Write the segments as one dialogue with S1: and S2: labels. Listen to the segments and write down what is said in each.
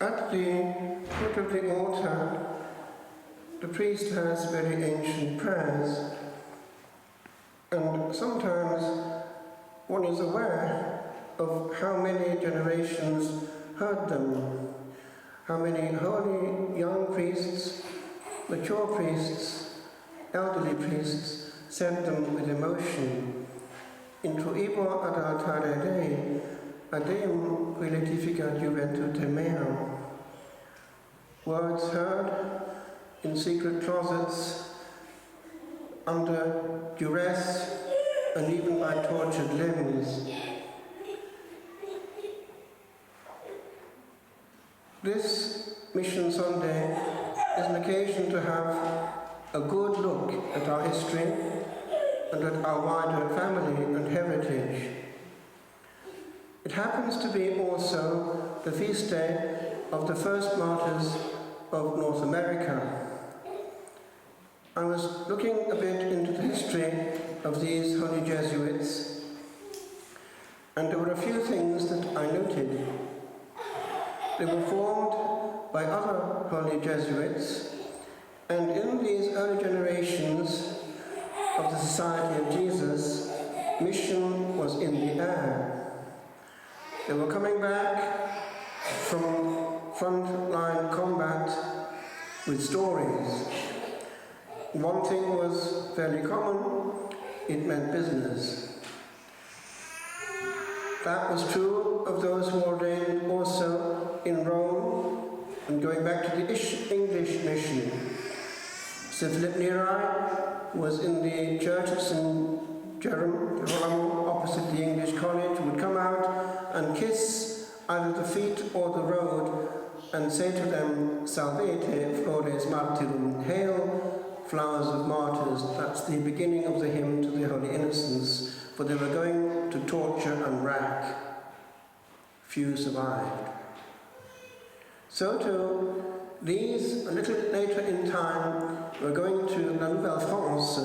S1: At the foot of the altar, the priest has very ancient prayers, and sometimes one is aware of how many generations heard them, how many holy young priests, mature priests, elderly priests said them with emotion. Intuibo ad altare Dei, Adeum qui letificat juventutem meam. Words heard in secret closets, under duress, and even by tortured limbs. This Mission Sunday is an occasion to have a good look at our history and at our wider family and heritage. It happens to be also the feast day of the first martyrs of North America. I was looking a bit into the history of these holy Jesuits, and there were a few things that I noted. They were formed by other holy Jesuits, and in these early generations of the Society of Jesus, mission was in the air. They were coming back from front-line combat with stories. One thing was fairly common: it meant business. That was true of those who ordained also in Rome, and going back to the English mission. St. Philip Neri was in the church of St. Jerome, opposite the English college, would come out and kiss either the feet or the road and say to them, Salvete flores martyrum, hail, flowers of martyrs. That's the beginning of the hymn to the Holy Innocents, for they were going to torture and rack. Few survived. So too, these, a little later in time, were going to La Nouvelle France,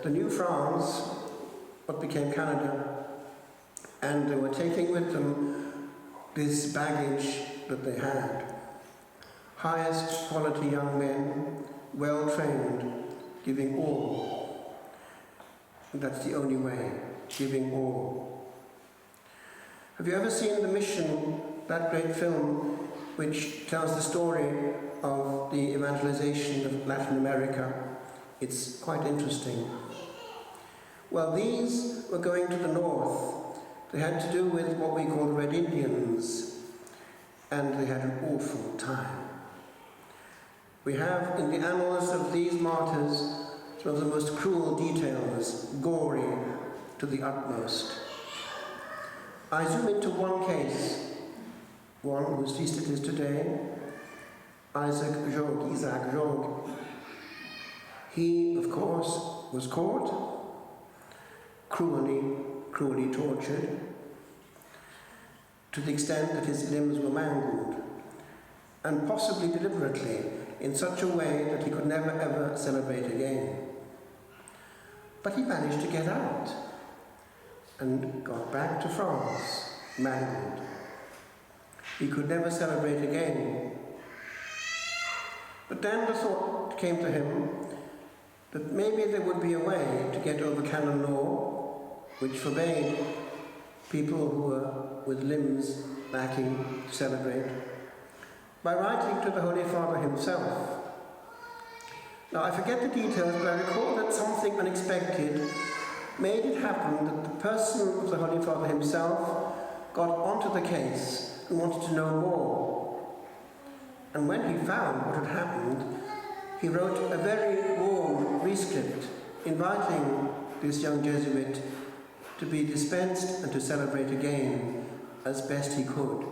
S1: the New France, what became Canada, and they were taking with them this baggage that they had. Highest quality young men, well trained, giving all. And that's the only way, giving all. Have you ever seen The Mission, that great film, which tells the story of the evangelization of Latin America? It's quite interesting. Well, these were going to the north. They had to do with what we call Red Indians, and they had an awful time. We have in the annals of these martyrs some of the most cruel details, gory to the utmost. I zoom into one case, one whose feast it is today, Isaac Jogues. He, of course, was caught, cruelly tortured, to the extent that his limbs were mangled, and possibly deliberately, in such a way that he could never ever celebrate again. But he managed to get out, and got back to France, mangled. He could never celebrate again. But then the thought came to him that maybe there would be a way to get over canon law, which forbade people who were with limbs lacking to celebrate, by writing to the Holy Father himself. Now, I forget the details, but I recall that something unexpected made it happen that the person of the Holy Father himself got onto the case and wanted to know more. And when he found what had happened, he wrote a very warm rescript inviting this young Jesuit to be dispensed and to celebrate again as best he could.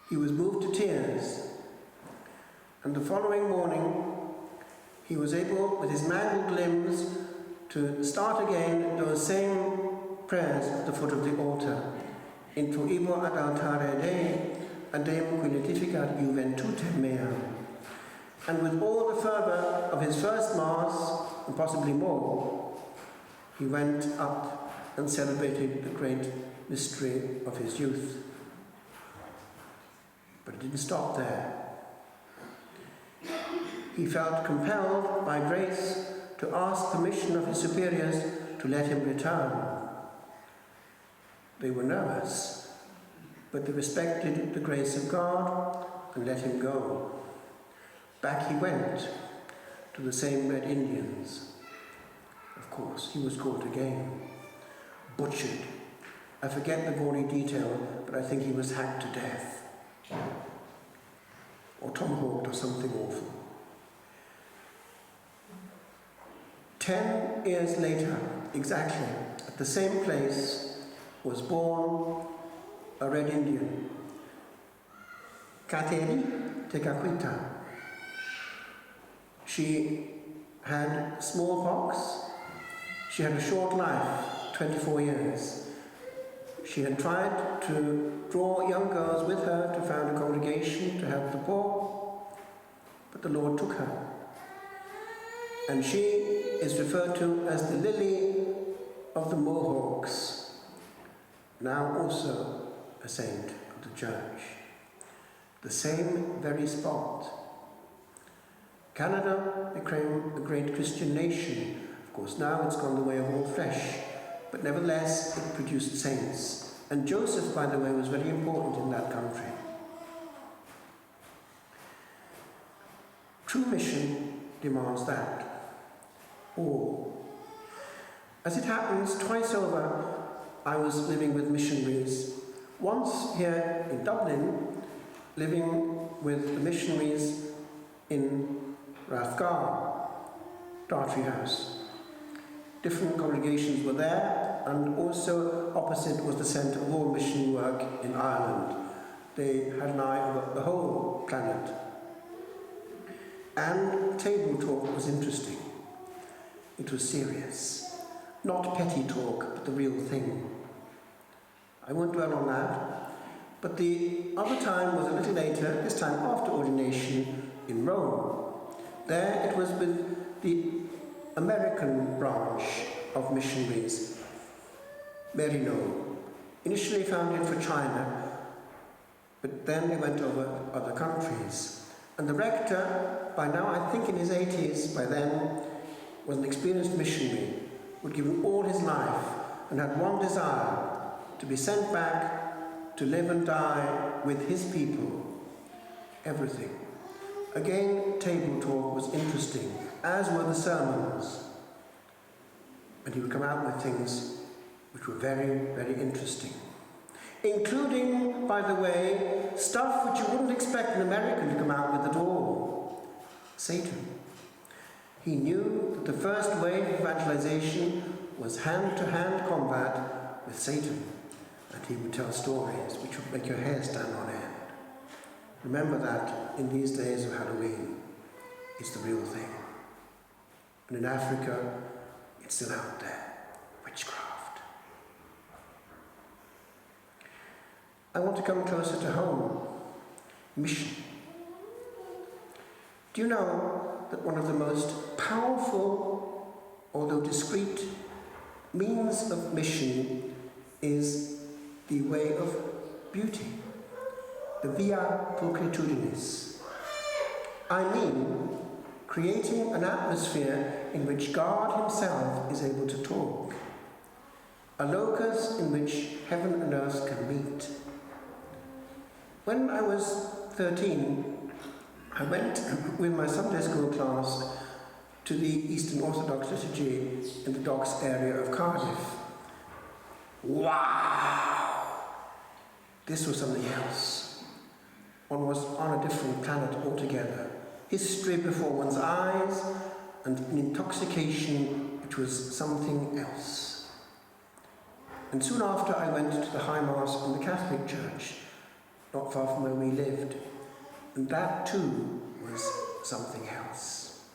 S1: He was moved to tears, and the following morning he was able, with his mangled limbs, to start again those same prayers at the foot of the altar. Intuibo ad altare Dei, Adeum qui letificat juventutem meam. And with all the fervour of his first Mass, and possibly more, he went up and celebrated the great mystery of his youth. But it didn't stop there. He felt compelled by grace to ask permission of his superiors to let him return. They were nervous, but they respected the grace of God and let him go. Back he went to the same Red Indians. Of course, he was caught again, butchered. I forget the gory detail, but I think he was hacked to death, or tomahawked or something awful. 10 years later, exactly, at the same place, was born a Red Indian, Kateri Tekakwitha. She had smallpox. She had a short life, 24 years. She had tried to draw young girls with her to found a congregation to help the poor, but the Lord took her. And she is referred to as the Lily of the Mohawks, now also a saint of the church. The same very spot. Canada became a great Christian nation. Of course, now it's gone the way of all flesh, but nevertheless it produced saints. And Joseph, by the way, was very important in that country. True mission demands that. All. As it happens, twice over, I was living with missionaries. Once here in Dublin, living with the missionaries in Rathgar, Dartry House. Different congregations were there, and also opposite was the centre of all mission work in Ireland. They had an eye over the whole planet. And table talk was interesting. It was serious. Not petty talk, but the real thing. I won't dwell on that. But the other time was a little later, this time after ordination in Rome. There it was with the American branch of missionaries, Merino, initially founded for China, but then they went over other countries. And the rector, by now I think in his 80s by then, was an experienced missionary who had given all his life and had one desire, to be sent back to live and die with his people. Everything. Again, table talk was interesting, as were the sermons. And he would come out with things which were very, very interesting. Including, by the way, stuff which you wouldn't expect an American to come out with at all. Satan. He knew that the first wave of evangelization was hand-to-hand combat with Satan. And he would tell stories which would make your hair stand on end. Remember that in these days of Halloween, it's the real thing. And in Africa, it's still out there. Witchcraft. I want to come closer to home. Mission. Do you know that one of the most powerful, although discreet, means of mission is the way of beauty? The via pulchritudinis. I mean, creating an atmosphere in which God himself is able to talk. A locus in which heaven and earth can meet. When I was 13, I went with my Sunday school class to the Eastern Orthodox liturgy in the docks area of Cardiff. Wow! This was something else. One was on a different planet altogether. History before one's eyes, and an intoxication which was something else. And soon after I went to the High Mass in the Catholic Church, not far from where we lived. And that too was something else.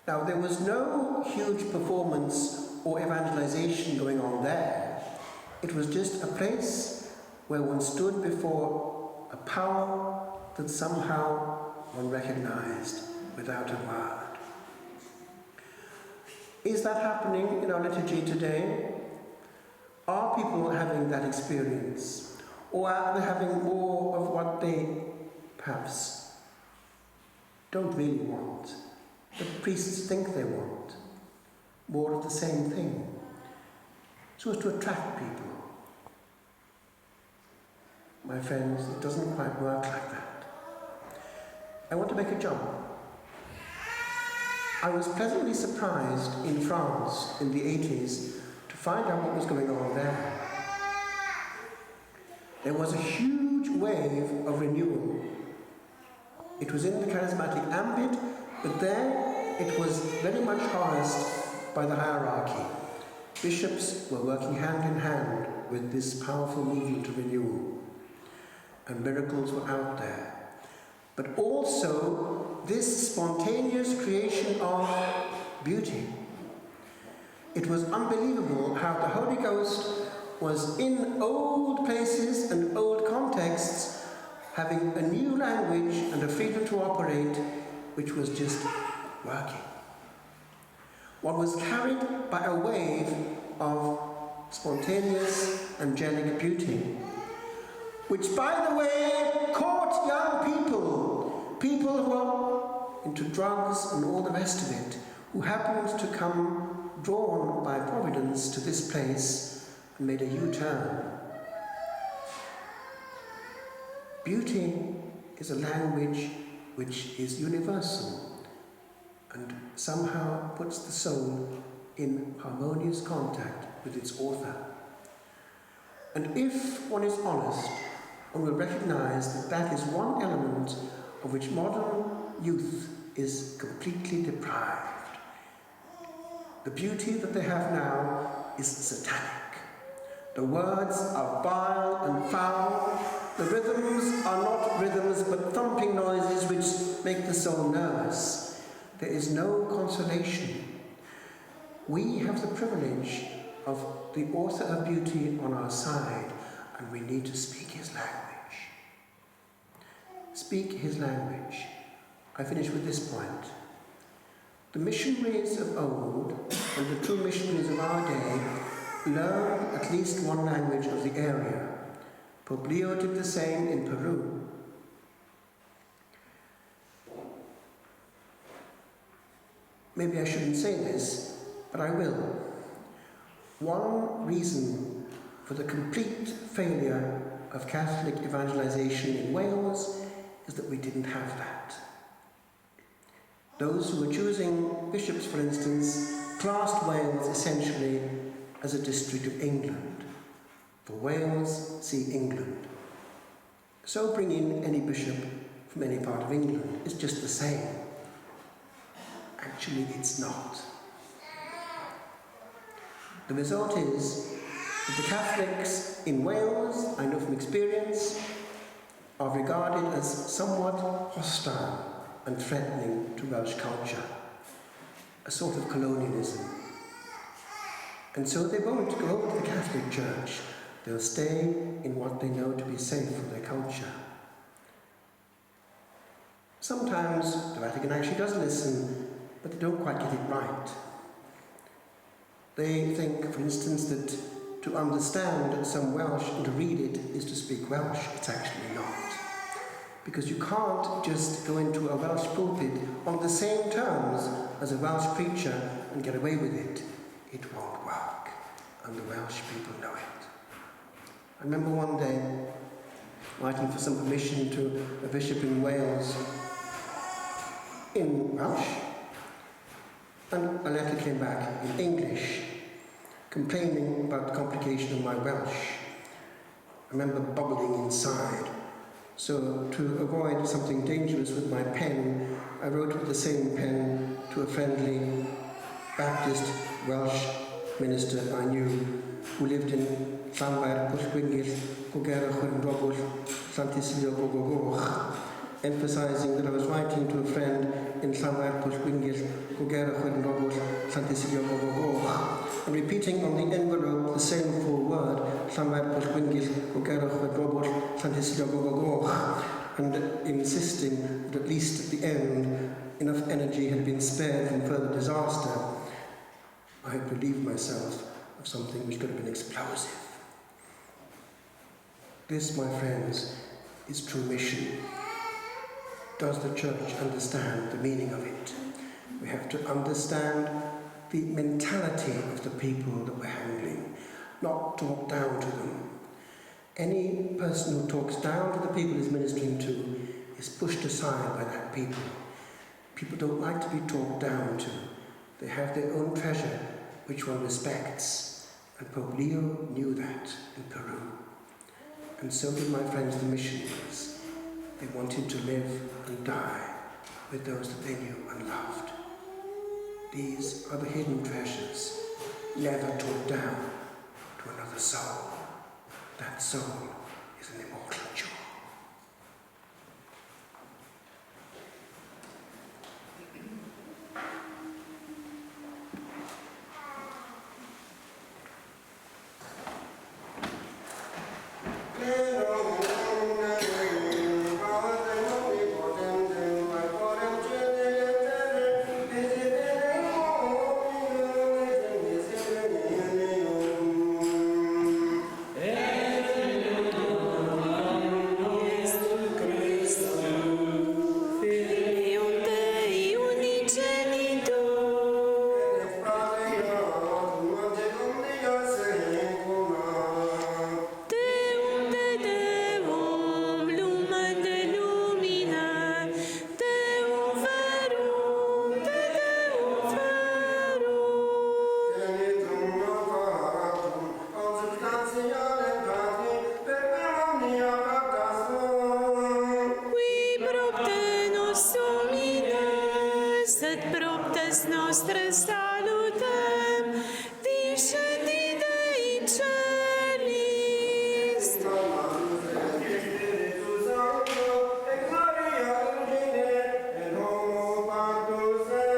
S1: Now there was no huge performance or evangelization going on there. It was just a place where one stood before a power that somehow one recognized without a word. Is that happening in our liturgy today? Are people having that experience? Or are they having more of what they perhaps don't really want, but priests think they want, more of the same thing, so as to attract people. My friends, it doesn't quite work like that. I want to make a jump. I was pleasantly surprised in France in the 80s to find out what was going on there. There was a huge wave of renewal. It was in the charismatic ambit, but there it was very much harassed by the hierarchy. Bishops were working hand in hand with this powerful movement of renewal, and miracles were out there. But also this spontaneous creation of beauty. It was unbelievable how the Holy Ghost was in old places and old contexts, having a new language and a freedom to operate, which was just working. One was carried by a wave of spontaneous angelic beauty, which, by the way, caught young people who are into drugs and all the rest of it, who happened to come drawn by providence to this place and made a U-turn. Beauty is a language which is universal and somehow puts the soul in harmonious contact with its author. And if one is honest, one will recognize that that is one element of which modern youth is completely deprived. The beauty that they have now is satanic. The words are vile and foul. The rhythms are not rhythms but thumping noises which make the soul nervous. There is no consolation. We have the privilege of the author of beauty on our side, and we need to speak his language. Speak his language. I finish with this point. The missionaries of old and the true missionaries of our day learned at least one language of the area. Pope Leo did the same in Peru. Maybe I shouldn't say this, but I will. One reason for the complete failure of Catholic evangelization in Wales is that we didn't have that. Those who were choosing bishops, for instance, classed Wales essentially as a district of England. For Wales, see England. So bring in any bishop from any part of England. It's just the same. Actually, it's not. The result is that the Catholics in Wales, I know from experience, are regarded as somewhat hostile and threatening to Welsh culture, a sort of colonialism. And so they won't go over to the Catholic Church. They'll stay in what they know to be safe for their culture. Sometimes the Vatican actually does listen, but they don't quite get it right. They think, for instance, that to understand some Welsh and to read it is to speak Welsh. It's actually not. Because you can't just go into a Welsh pulpit on the same terms as a Welsh preacher and get away with it. It won't work, and the Welsh people know it. I remember one day writing for some permission to a bishop in Wales in Welsh, and a letter came back in English complaining about the complication of my Welsh. I remember bubbling inside. So to avoid something dangerous with my pen, I wrote with the same pen to a friendly Baptist Welsh minister I knew who lived in Llanfair Pwllgwyngyll, Gogerwch yn Robwll, Llantysilio Gogogoch, emphasizing that I was writing to a friend in Llanfair Pwllgwyngyll, Gogerwch yn Robwll, Llantysilio Gogogoch, and repeating on the envelope the same full word, Llanfair Pwllgwyngyll, Gogerwch yn Robwll, Llantysilio Gogogoch, and insisting that at least at the end enough energy had been spared from further disaster. I had relieved myself of something which could have been explosive. This, my friends, is true mission. does the church understand the meaning of it? We have to understand the mentality of the people that we're handling, not talk down to them. Any person who talks down to the people he's ministering to is pushed aside by that people. People don't like to be talked down to. They have their own treasure, which one respects. And Pope Leo knew that in Peru. And so did my friends the missionaries. They wanted to live and die with those that they knew and loved. These are the hidden treasures, never talked down to another soul. That soul is an immortal jewel.
S2: Nostre salve.